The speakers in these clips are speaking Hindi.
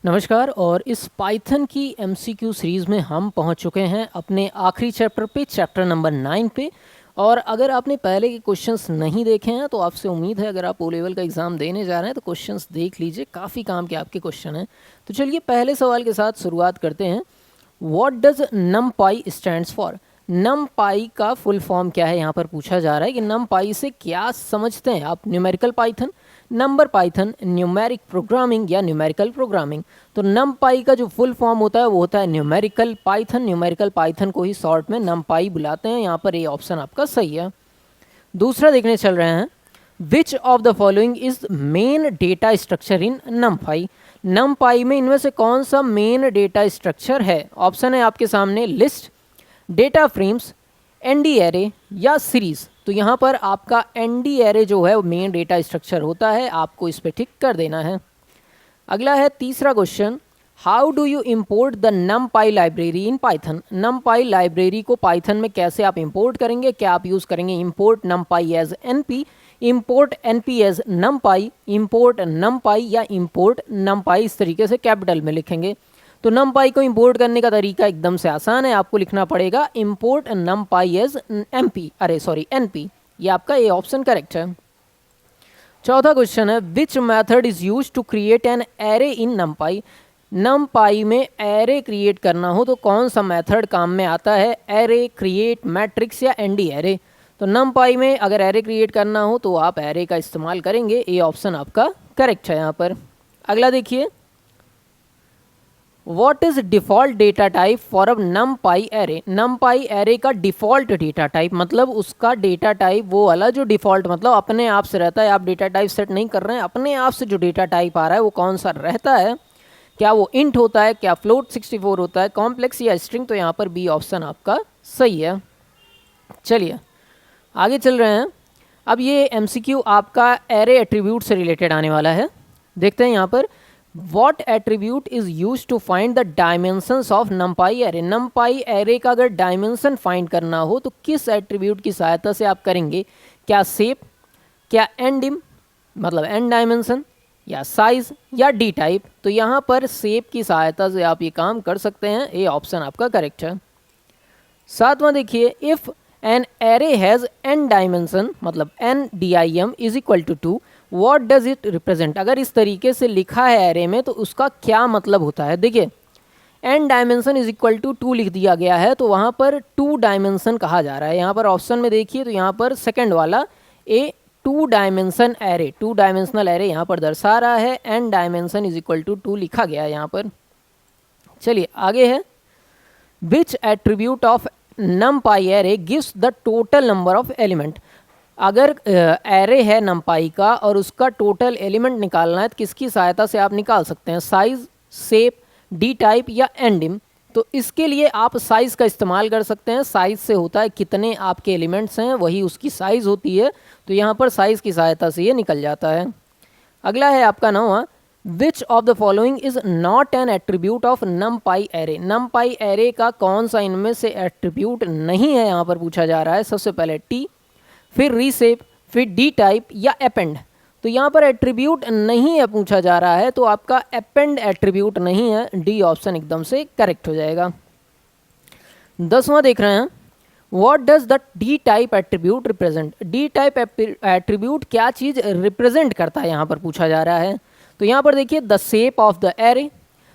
नमस्कार। और इस पाइथन की एमसीक्यू सीरीज़ में हम पहुंच चुके हैं अपने आखिरी चैप्टर पे, चैप्टर नंबर 9 पे। और अगर आपने पहले के क्वेश्चंस नहीं देखे हैं तो आपसे उम्मीद है, अगर आप ओ लेवल का एग्ज़ाम देने जा रहे हैं तो क्वेश्चंस देख लीजिए, काफ़ी काम के आपके क्वेश्चन हैं। तो चलिए पहले सवाल के साथ शुरुआत करते हैं। What does नमपाई stands for? नमपाई का फुल फॉर्म क्या है, यहाँ पर पूछा जा रहा है कि नमपाई से क्या समझते हैं आप? Numerical Python, number Python, numeric programming या न्यूमेरिकल प्रोग्रामिंग। तो नमपाई का जो फुल फॉर्म होता है वो होता है न्यूमेरिकल पाइथन। न्यूमेरिकल पाइथन को ही शॉर्ट में नमपाई बुलाते हैं। यहाँ पर ये ऑप्शन आपका सही है। दूसरा देखने चल रहे हैं। Which of the following is main data structure in NumPy? NumPy में इनमें से कौन सा मेन डेटा स्ट्रक्चर है? ऑप्शन है आपके सामने list, data frames, ND array या सीरीज। तो यहाँ पर आपका एनडी एरे जो है वो मेन डेटा स्ट्रक्चर होता है, आपको इस पर टिक कर देना है। अगला है तीसरा question. How do you import the NumPy library in Python? NumPy library को पाइथन में कैसे आप इंपोर्ट करेंगे? क्या आप यूज़ करेंगे import NumPy as NP, import NP as NumPy, import NumPy या इम्पोर्ट नमपाई? इस तरीके से कैपिटल में लिखेंगे। तो नमपाई को इंपोर्ट करने का तरीका एकदम से आसान है। आपको लिखना पड़ेगा import NumPy as MP, NP. ये आपका ए ऑप्शन करेक्ट है। चौथा क्वेश्चन है। Which method is use to create an array in NumPy? NumPy में एरे क्रिएट करना हो तो कौन सा मेथड काम में आता है? एरे, क्रिएट, मैट्रिक्स या एनडी एरे? तो नमपाई में अगर एरे क्रिएट करना हो तो आप एरे का इस्तेमाल करेंगे। ए ऑप्शन आपका करेक्ट है यहाँ पर। अगला देखिए। What is default data type for a NumPy array? NumPy array का डिफ़ॉल्ट डेटा टाइप मतलब उसका डेटा टाइप वो वाला जो डिफ़ॉल्ट मतलब अपने आप से रहता है, आप डेटा टाइप सेट नहीं कर रहे हैं, अपने आप से जो डेटा टाइप आ रहा है वो कौन सा रहता है? क्या वो इंट होता है, क्या फ्लोट 64 होता है, कॉम्प्लेक्स या स्ट्रिंग? तो यहाँ पर बी ऑप्शन आपका सही है। चलिए आगे चल रहे हैं। अब ये एमसीक्यू आपका एरे एट्रीब्यूट से रिलेटेड आने वाला है। देखते हैं यहाँ पर। What attribute is used to find the dimensions of numpy array? numpy array का अगर डायमेंशन फाइंड करना हो तो किस एट्रीब्यूट की सहायता से आप करेंगे? क्या शेप, क्या एंडिम मतलब एंड डायमेंशन, या साइज या डी टाइप? तो यहाँ पर शेप की सहायता से आप ये काम कर सकते हैं। ये ऑप्शन आपका करेक्ट है। सातवां देखिए। If n array has n dimension मतलब n d i m is equal to 2, what does it represent? अगर इस तरीके से लिखा है एरे में तो उसका क्या मतलब होता है? देखिए n dimension is equal to 2 लिख दिया गया है तो वहाँ पर 2 डायमेंशन कहा जा रहा है। यहाँ पर ऑप्शन में देखिए तो यहाँ पर सेकंड वाला a 2 dimension array, 2 dimensional array यहाँ पर दर्शा रहा है। N dimension is equal to 2 लिखा गया है यहाँ पर। चलिए आगे है। Which attribute of NumPy array gives the total number of element? अगर एरे है नमपाई का और उसका टोटल एलिमेंट निकालना है तो किसकी सहायता से आप निकाल सकते हैं? साइज, शेप, डी टाइप या एंडिम? तो इसके लिए आप साइज का इस्तेमाल कर सकते हैं। साइज से होता है कितने आपके एलिमेंट्स हैं, वही उसकी साइज होती है। तो यहाँ पर साइज की सहायता से ये निकल जाता है। अगला है आपका 9वां। Which of the following is not an attribute of NumPy array? NumPy array का कौन सा इनमें से एट्रीब्यूट नहीं है, यहाँ पर पूछा जा रहा है। सबसे पहले टी, फिर रीसेप, फिर डी टाइप या अपेंड? तो यहाँ पर एट्रीब्यूट नहीं है पूछा जा रहा है तो आपका अपेंड एट्रीब्यूट नहीं है। डी ऑप्शन एकदम से करेक्ट हो जाएगा। 10वां देख रहे हैं। What does the D type attribute represent? D type attribute क्या चीज़ रिप्रेजेंट करता है, यहाँ पर पूछा जा रहा है। तो यहाँ पर देखिए the shape of the array,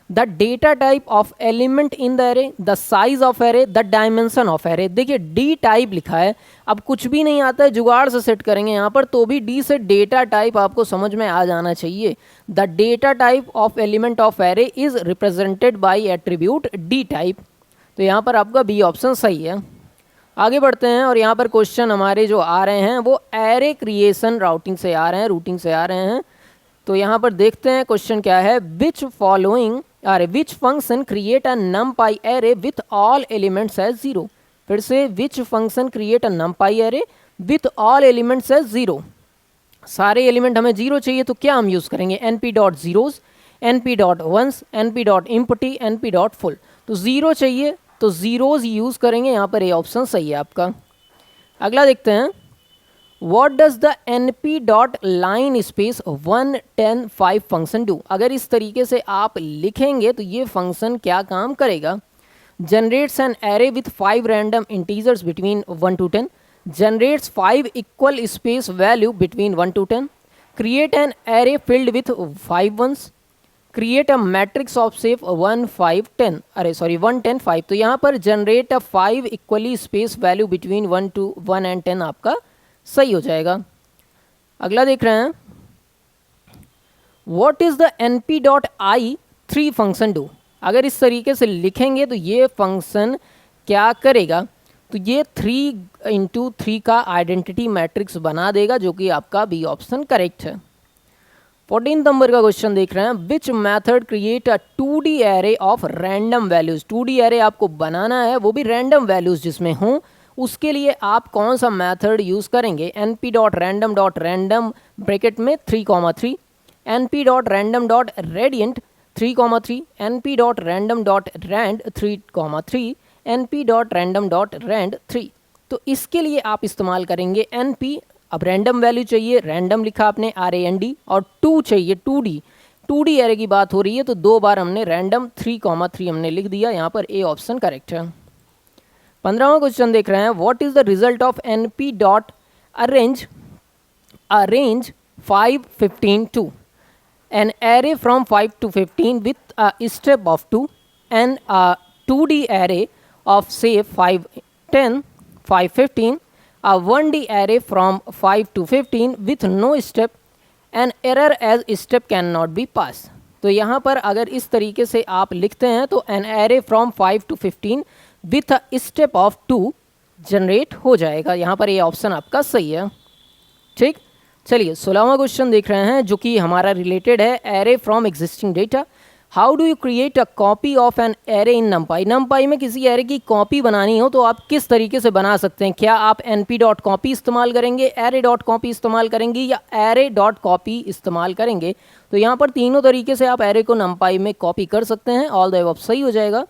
the data type of element in the array, the size of array, the dimension of array. देखिए डी टाइप लिखा है, अब कुछ भी नहीं आता है, जुगाड़ से सेट करेंगे यहाँ पर तो भी डी से डेटा टाइप आपको समझ में आ जाना चाहिए। The data type of element of array is represented by attribute D type. तो यहाँ पर आपका बी ऑप्शन सही है। आगे बढ़ते हैं और यहाँ पर क्वेश्चन हमारे जो आ रहे हैं वो एरे क्रिएशन राउटिंग से आ रहे हैं, रूटिंग से आ रहे हैं। तो यहाँ पर देखते हैं क्वेश्चन क्या है। Which function create a NumPy array with all elements as 0? फिर से which function create a NumPy array with all elements as 0? सारे एलिमेंट हमें 0 चाहिए तो क्या हम यूज़ करेंगे? N P dot zeros, N P dot ones, N P dot empty, N P dot full. तो 0 चाहिए तो ज़ीरोज़ यूज़ करेंगे। यहाँ पर ये ऑप्शन सही है आपका। अगला देखते हैं। What does the np dot line space 1 10 5 function do. अगर इस तरीके से आप लिखेंगे तो ये फंक्शन क्या काम करेगा। Generates an array with 5 random integers between 1 to 10, generates 5 equal space value between 1 to 10, create an array filled with 5 ones, create a matrix of shape 1 5 10, अरे सॉरी 1 10 5। तो यहाँ पर generate a 5 equally space value between 1 and 10 आपका सही हो जाएगा। अगला देख रहे हैं, what is the np dot I 3 function do. अगर इस तरीके से लिखेंगे तो ये फंक्शन क्या करेगा, तो ये 3 into 3 का आइडेंटिटी मैट्रिक्स बना देगा, जो कि आपका बी ऑप्शन करेक्ट है। 14 नंबर का क्वेश्चन देख रहे हैं, which method create a 2D array of random values. 2D array आपको बनाना है, वो भी रैंडम वैल्यूज जिसमें हों, उसके लिए आप कौन सा मेथड यूज़ करेंगे। np.random ब्रैकेट में 3,3, np.random.radiant 3,3, np.random.rand 3,3, np.random.rand 3। तो इसके लिए आप इस्तेमाल करेंगे np। अब रैंडम वैल्यू चाहिए, रैंडम लिखा आपने RAND, और 2 चाहिए 2D एरे की बात हो रही है, तो 2 बार हमने रैंडम 3,3 हमने लिख दिया, यहाँ पर ए ऑप्शन करेक्ट है। 15वां क्वेश्चन देख रहे हैं, what is the result of np dot arange 5 15 2, an array from 5 to 15 with a step of 2 and a 2D array of से 5 10 5 15, a 1D array from 5 to 15 with no step, an error as step can not be pass. तो यहाँ पर अगर इस तरीके से आप लिखते हैं तो N array from 5 to 15 with a step of 2 generate हो जाएगा। यहाँ पर ये ऑप्शन आपका सही है। ठीक, चलिए 16वां क्वेश्चन देख रहे हैं, जो कि हमारा रिलेटेड है array from existing data. How do you create a copy of an array in numpy। numpy में किसी एरे की कॉपी बनानी हो तो आप किस तरीके से बना सकते हैं। क्या आप np.copy इस्तेमाल करेंगे, array.copy इस्तेमाल करेंगे, या array.copy इस्तेमाल करेंगे। तो यहाँ पर तीनों तरीके से आप एरे को numpy में कॉपी कर सकते हैं, ऑल द अबव सही हो जाएगा।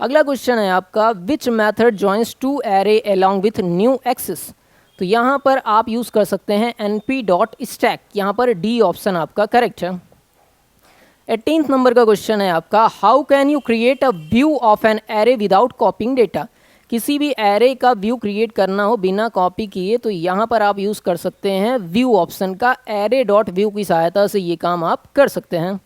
अगला क्वेश्चन है आपका, which method joins two array along with new axis. तो यहाँ पर आप यूज़ कर सकते हैं np.stack, यहाँ पर डी ऑप्शन आपका करेक्ट है। 18th नंबर का क्वेश्चन है आपका, how can you create a view of an array without कॉपिंग data. किसी भी एरे का व्यू क्रिएट करना हो बिना कॉपी किए, तो यहाँ पर आप यूज़ कर सकते हैं व्यू ऑप्शन का, array.view की सहायता से ये काम आप कर सकते हैं।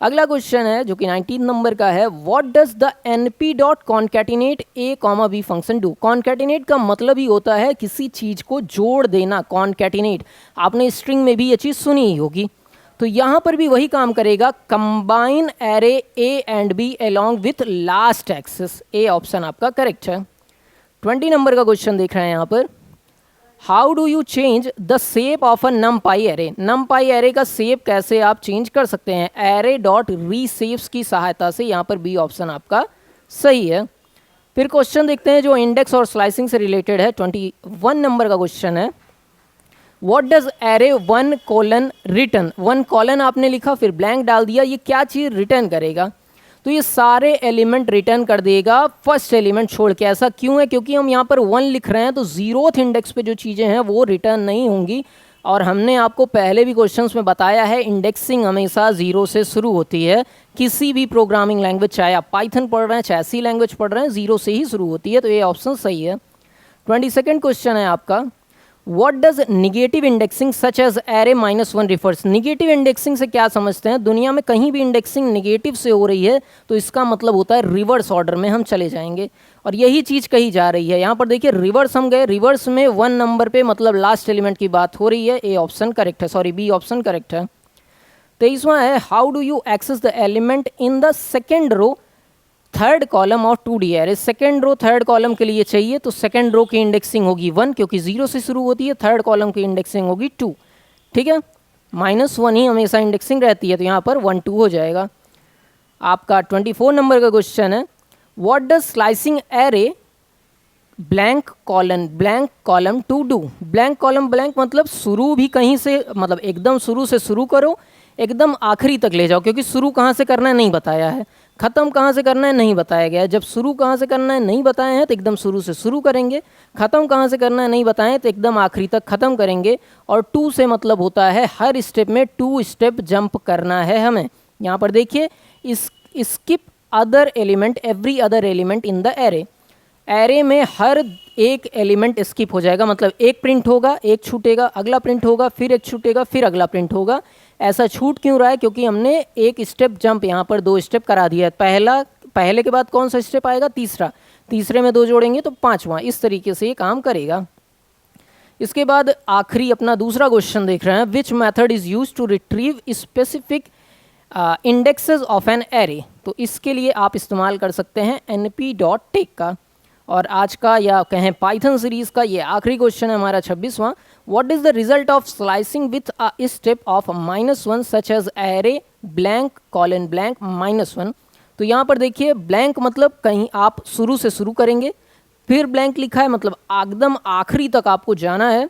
अगला क्वेश्चन है जो कि 19 नंबर का है, what does the np.concatenate a, b function do. Concatenate का मतलब ही होता है किसी चीज़ को जोड़ देना, कॉन्कैटिनेट। आपने स्ट्रिंग में भी ये चीज़ सुनी ही होगी, तो यहाँ पर भी वही काम करेगा, combine array a and b along with last axis. A option आपका करेक्ट है। 20 नंबर का क्वेश्चन देख रहे हैं यहाँ पर, how do you change the shape of a numpy array. numpy array का शेप कैसे आप चेंज कर सकते हैं, array.reshapes की सहायता से। यहाँ पर बी ऑप्शन आपका सही है। फिर क्वेश्चन देखते हैं जो इंडेक्स और स्लाइसिंग से रिलेटेड है। 21 नंबर का क्वेश्चन है, what does array 1 colon return. 1 colon आपने लिखा फिर ब्लैंक डाल दिया, ये क्या चीज़ रिटर्न करेगा। तो ये सारे एलिमेंट रिटर्न कर देगा फर्स्ट एलिमेंट छोड़ के। ऐसा क्यों है, क्योंकि हम यहाँ पर 1 लिख रहे हैं, तो 0th इंडेक्स पे जो चीज़ें हैं वो रिटर्न नहीं होंगी। और हमने आपको पहले भी क्वेश्चंस में बताया है, इंडेक्सिंग हमेशा 0 से शुरू होती है। किसी भी प्रोग्रामिंग लैंग्वेज, चाहे आप पाइथन पढ़ रहे हैं चाहे सी लैंग्वेज पढ़ रहे हैं, 0 से ही शुरू होती है। तो ये ऑप्शन सही है। 22nd क्वेश्चन है आपका, what does negative indexing such as array -1 refers. Negative indexing से क्या समझते हैं, दुनिया में कहीं भी इंडेक्सिंग निगेटिव से हो रही है तो इसका मतलब होता है रिवर्स ऑर्डर में हम चले जाएंगे, और यही चीज़ कही जा रही है। यहाँ पर देखिए रिवर्स हम गए, रिवर्स में 1 नंबर पे मतलब लास्ट एलिमेंट की बात हो रही है। ए ऑप्शन करेक्ट है, सॉरी बी ऑप्शन करेक्ट है। 23वां है, how do you access the element in the second row third column of 2D array. Second row third column के लिए चाहिए, तो सेकेंड रो की इंडेक्सिंग होगी 1 क्योंकि 0 से शुरू होती है, थर्ड कॉलम की इंडेक्सिंग होगी 2। ठीक है, -1 ही हमेशा इंडेक्सिंग रहती है, तो यहाँ पर 1 2 हो जाएगा। आपका 24 नंबर का क्वेश्चन है, what does slicing array blank column to do. Blank column, blank मतलब शुरू भी कहीं से, मतलब एकदम शुरू से शुरू करो, एकदम आखिरी तक ले जाओ, क्योंकि शुरू कहाँ से करना है नहीं बताया है, ख़त्म कहाँ से करना है नहीं बताया गया है। जब शुरू कहाँ से करना है नहीं बताए हैं तो एकदम शुरू से शुरू करेंगे, ख़त्म कहाँ से करना है नहीं बताएं तो एकदम आखिरी तक ख़त्म करेंगे। और 2 से मतलब होता है हर स्टेप में 2 स्टेप जंप करना है हमें। यहाँ पर देखिए, skip other element every other element in the array. Array में हर एक एलिमेंट स्किप हो जाएगा, मतलब एक प्रिंट होगा, एक छूटेगा, अगला प्रिंट होगा, फिर एक छूटेगा, फिर अगला प्रिंट होगा। ऐसा छूट क्यों रहा है? क्योंकि हमने एक स्टेप जंप यहाँ पर 2 स्टेप करा दिया है। पहले के बाद कौन सा स्टेप आएगा? तीसरा, तीसरे में 2 जोड़ेंगे तो 5वां। इस तरीके से ये काम करेगा। इसके बाद आखिरी अपना दूसरा क्वेश्चन देख रहे हैं, which method is use to retrieve specific indexes of an array. तो इसके लिए आप इस्तेमाल कर सकते हैं np.take का। और आज का या कहें पाइथन सीरीज़ का ये आखिरी क्वेश्चन है हमारा 26वां। What is the result of slicing with a step of -1 such as array blank colon blank -1। तो यहाँ पर देखिए, ब्लैंक मतलब कहीं आप शुरू से शुरू करेंगे, फिर ब्लैंक लिखा है मतलब एकदम आखिरी तक आपको जाना है,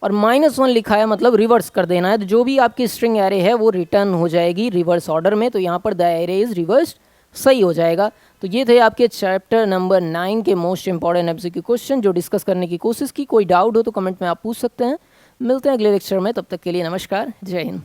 और -1 लिखा है मतलब रिवर्स कर देना है। तो जो भी आपकी स्ट्रिंग एरे है वो रिटर्न हो जाएगी रिवर्स ऑर्डर में। तो यहाँ पर द एरे इज़ रिवर्स्ड सही हो जाएगा। तो ये थे आपके चैप्टर नंबर 9 के मोस्ट इंपॉर्टेंट एमसीक्यू क्वेश्चन जो डिस्कस करने की कोशिश की। कोई डाउट हो तो कमेंट में आप पूछ सकते हैं। मिलते हैं अगले लेक्चर में, तब तक के लिए नमस्कार, जय हिंद।